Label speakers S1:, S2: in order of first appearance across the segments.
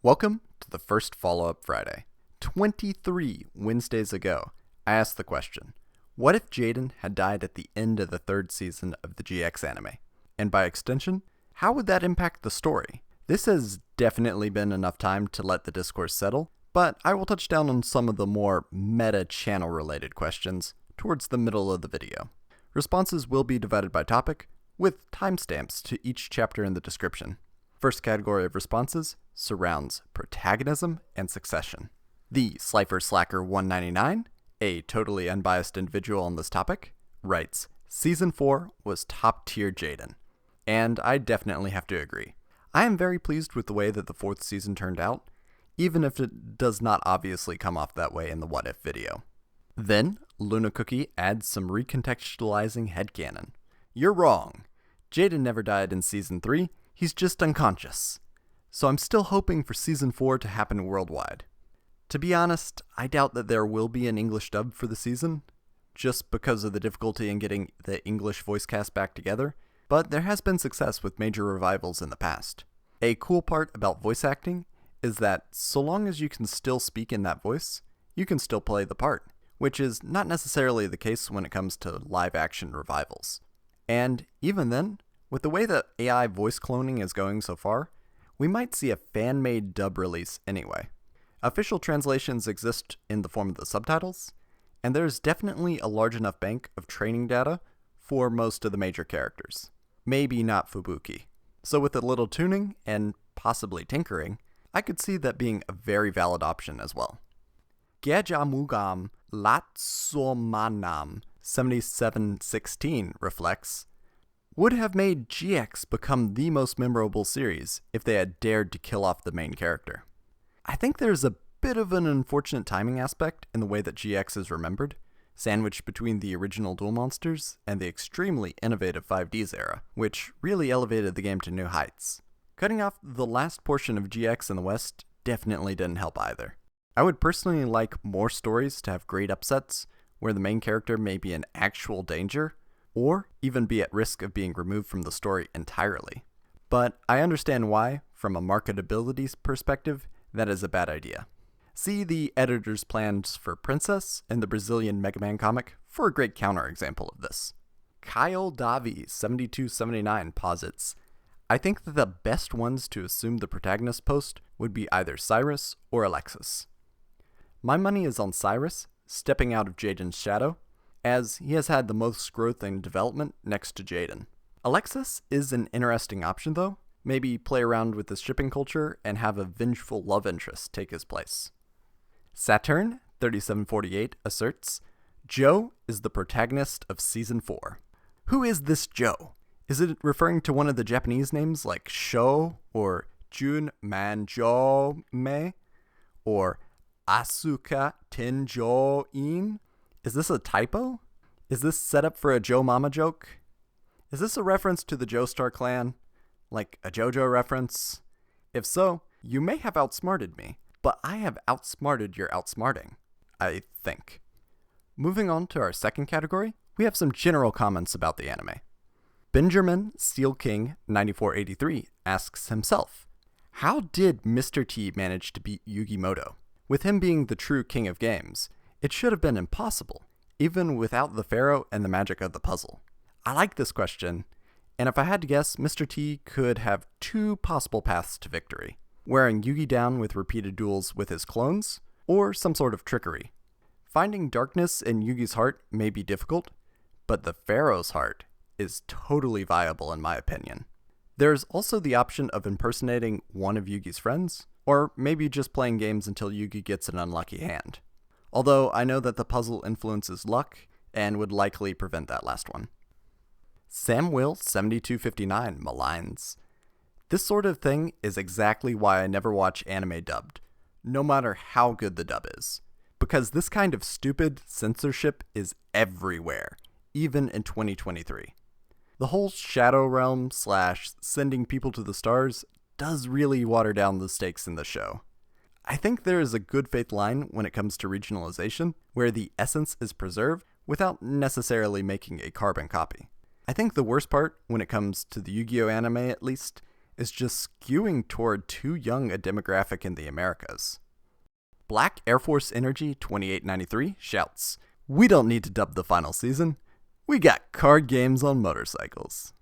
S1: Welcome to the first follow-up Friday. 23 Wednesdays ago, I asked the question, what if Jaden had died at the end of the third season of the GX anime? And by extension, how would that impact the story? This has definitely been enough time to let the discourse settle, but I will touch down on some of the more meta-channel related questions towards the middle of the video. Responses will be divided by topic, with timestamps to each chapter in the description. First category of responses surrounds Protagonism and Succession. The Slifer Slacker 199, a totally unbiased individual on this topic, writes, Season 4 was top-tier Jaden. And I definitely have to agree. I am very pleased with the way that the fourth season turned out, even if it does not obviously come off that way in the What If video. Then, Luna Cookie adds some recontextualizing headcanon. You're wrong. Jaden never died in Season 3, he's just unconscious. So I'm still hoping for Season 4 to happen worldwide. To be honest, I doubt that there will be an English dub for the season, just because of the difficulty in getting the English voice cast back together, but there has been success with major revivals in the past. A cool part about voice acting is that so long as you can still speak in that voice, you can still play the part, which is not necessarily the case when it comes to live-action revivals. And even then, with the way that AI voice cloning is going so far, we might see a fan-made dub release anyway. Official translations exist in the form of the subtitles, and there's definitely a large enough bank of training data for most of the major characters. Maybe not Fubuki. So with a little tuning, and possibly tinkering, I could see that being a very valid option as well. Gejamugam Latsomanam 7716 reflects, would have made GX become the most memorable series if they had dared to kill off the main character. I think there's a bit of an unfortunate timing aspect in the way that GX is remembered, sandwiched between the original Duel Monsters and the extremely innovative 5Ds era, which really elevated the game to new heights. Cutting off the last portion of GX in the West definitely didn't help either. I would personally like more stories to have great upsets, where the main character may be in actual danger, or even be at risk of being removed from the story entirely. But I understand why, from a marketability perspective, that is a bad idea. See the editor's plans for Princess in the Brazilian Mega Man comic for a great counterexample of this. Kyle Davi 7279 posits, I think that the best ones to assume the protagonist post would be either Cyrus or Alexis. My money is on Cyrus, stepping out of Jaden's shadow, as he has had the most growth and development next to Jaden. Alexis is an interesting option though, maybe play around with the shipping culture and have a vengeful love interest take his place. Saturn 3748 asserts, Joe is the protagonist of Season 4. Who is this Joe? Is it referring to one of the Japanese names like Sho or Jun Manjo-me or Asuka Tenjo-in? Is this a typo? Is this set up for a Joe Mama joke? Is this a reference to the Joestar clan? Like a JoJo reference? If so, you may have outsmarted me, but I have outsmarted your outsmarting, I think. Moving on to our second category, we have some general comments about the anime. Benjamin Steel King 9483 asks himself, how did Mr. T manage to beat Yugi Muto? With him being the true king of games, it should have been impossible, even without the pharaoh and the magic of the puzzle. I like this question, and if I had to guess, Mr. T could have two possible paths to victory: wearing Yugi down with repeated duels with his clones, or some sort of trickery. Finding darkness in Yugi's heart may be difficult, but the pharaoh's heart is totally viable in my opinion. There's also the option of impersonating one of Yugi's friends, or maybe just playing games until Yugi gets an unlucky hand. Although I know that the puzzle influences luck, and would likely prevent that last one. Samwill7259 maligns, this sort of thing is exactly why I never watch anime dubbed, no matter how good the dub is. Because this kind of stupid censorship is everywhere, even in 2023. The whole Shadow Realm / sending people to the stars does really water down the stakes in the show. I think there is a good faith line when it comes to regionalization, where the essence is preserved without necessarily making a carbon copy. I think the worst part, when it comes to the Yu-Gi-Oh anime at least, is just skewing toward too young a demographic in the Americas. Black Air Force Energy 2893 shouts, "We don't need to dub the final season. We got card games on motorcycles."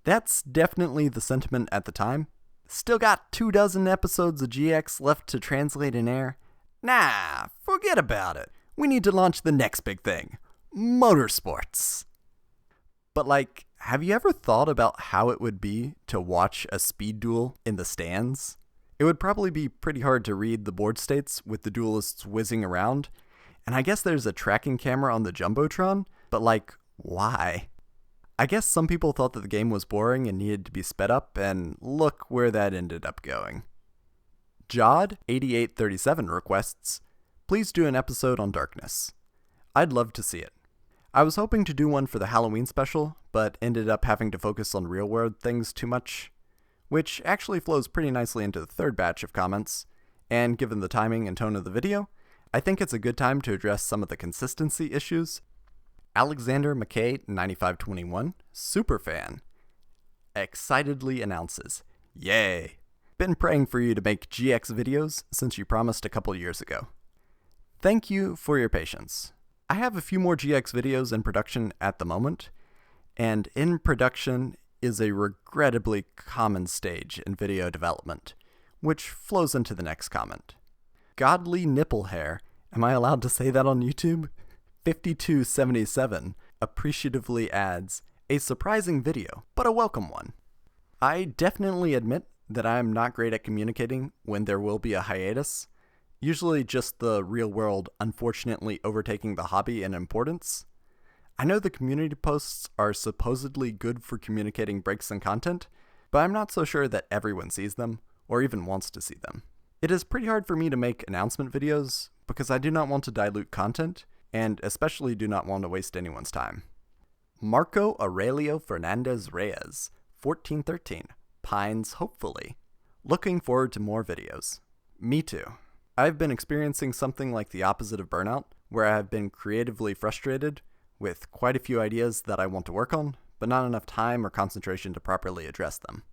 S1: That's definitely the sentiment at the time. Still got 24 episodes of GX left to translate and air. Nah, forget about it. We need to launch the next big thing, motorsports. But have you ever thought about how it would be to watch a speed duel in the stands? It would probably be pretty hard to read the board states with the duelists whizzing around, and I guess there's a tracking camera on the Jumbotron, but why? I guess some people thought that the game was boring and needed to be sped up, and look where that ended up going. Jod8837 requests, "Please do an episode on Darkness." I'd love to see it. I was hoping to do one for the Halloween special, but ended up having to focus on real-world things too much, which actually flows pretty nicely into the third batch of comments, and given the timing and tone of the video, I think it's a good time to address some of the consistency issues. Alexander McKay 9521, superfan, excitedly announces, "Yay! Been praying for you to make GX videos since you promised a couple years ago." Thank you for your patience. I have a few more GX videos in production at the moment, and in production is a regrettably common stage in video development, which flows into the next comment. Godly nipple hair, am I allowed to say that on YouTube? 5277 appreciatively adds, "A surprising video, but a welcome one." I definitely admit that I am not great at communicating when there will be a hiatus, usually just the real world unfortunately overtaking the hobby in importance. I know the community posts are supposedly good for communicating breaks in content, but I'm not so sure that everyone sees them, or even wants to see them. It is pretty hard for me to make announcement videos, because I do not want to dilute content, and especially do not want to waste anyone's time. Marco Aurelio Fernandez Reyes, 1413, pines hopefully. Looking forward to more videos. Me too. I've been experiencing something like the opposite of burnout, where I have been creatively frustrated, with quite a few ideas that I want to work on, but not enough time or concentration to properly address them.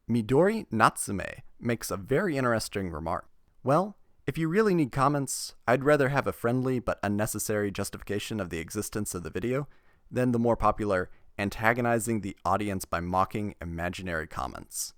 S1: Midori Natsume makes a very interesting remark. "Well, if you really need comments, I'd rather have a friendly but unnecessary justification of the existence of the video than the more popular antagonizing the audience by mocking imaginary comments."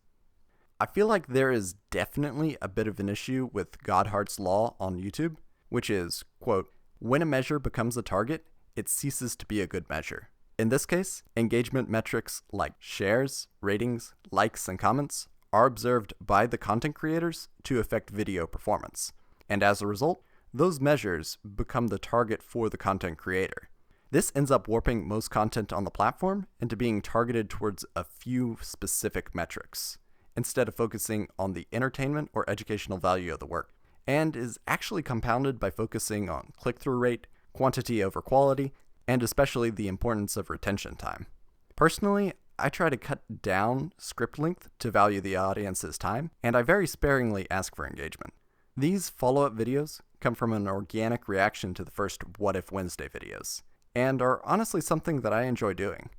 S1: I feel like there is definitely a bit of an issue with Godhart's law on YouTube, which is, quote, "When a measure becomes a target, it ceases to be a good measure." In this case, engagement metrics like shares, ratings, likes, and comments are observed by the content creators to affect video performance, and as a result, those measures become the target for the content creator. This ends up warping most content on the platform into being targeted towards a few specific metrics, instead of focusing on the entertainment or educational value of the work, and is actually compounded by focusing on click-through rate, quantity over quality, and especially the importance of retention time. Personally, I try to cut down script length to value the audience's time, and I very sparingly ask for engagement. These follow-up videos come from an organic reaction to the first What If Wednesday videos, and are honestly something that I enjoy doing.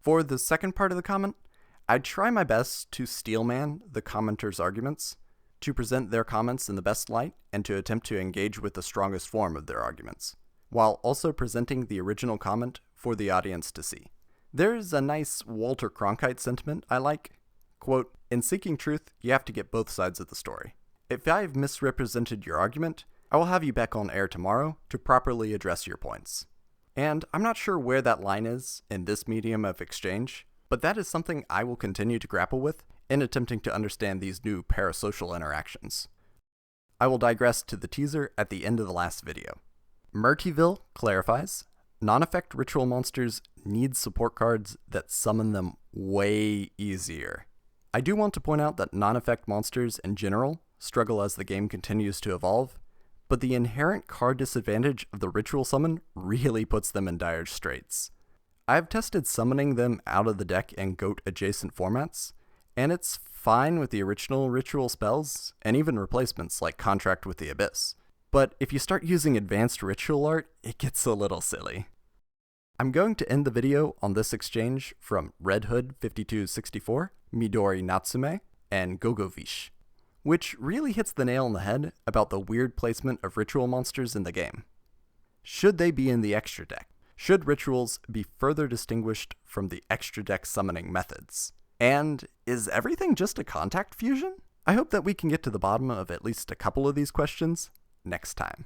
S1: For the second part of the comment, I try my best to steelman the commenters' arguments, to present their comments in the best light, and to attempt to engage with the strongest form of their arguments, while also presenting the original comment for the audience to see. There's a nice Walter Cronkite sentiment I like. Quote, "In seeking truth, you have to get both sides of the story. If I've misrepresented your argument, I will have you back on air tomorrow to properly address your points." And I'm not sure where that line is in this medium of exchange, but that is something I will continue to grapple with in attempting to understand these new parasocial interactions. I will digress to the teaser at the end of the last video. Murtyville clarifies, non-effect ritual monsters need support cards that summon them way easier. I do want to point out that non-effect monsters in general struggle as the game continues to evolve, but the inherent card disadvantage of the ritual summon really puts them in dire straits. I've tested summoning them out of the deck in GOAT-adjacent formats, and it's fine with the original ritual spells, and even replacements like Contract with the Abyss. But if you start using advanced ritual art, it gets a little silly. I'm going to end the video on this exchange from Red Hood 5264, Midori Natsume, and Gogovish, which really hits the nail on the head about the weird placement of ritual monsters in the game. Should they be in the extra deck? Should rituals be further distinguished from the extra deck summoning methods? And is everything just a contact fusion? I hope that we can get to the bottom of at least a couple of these questions next time.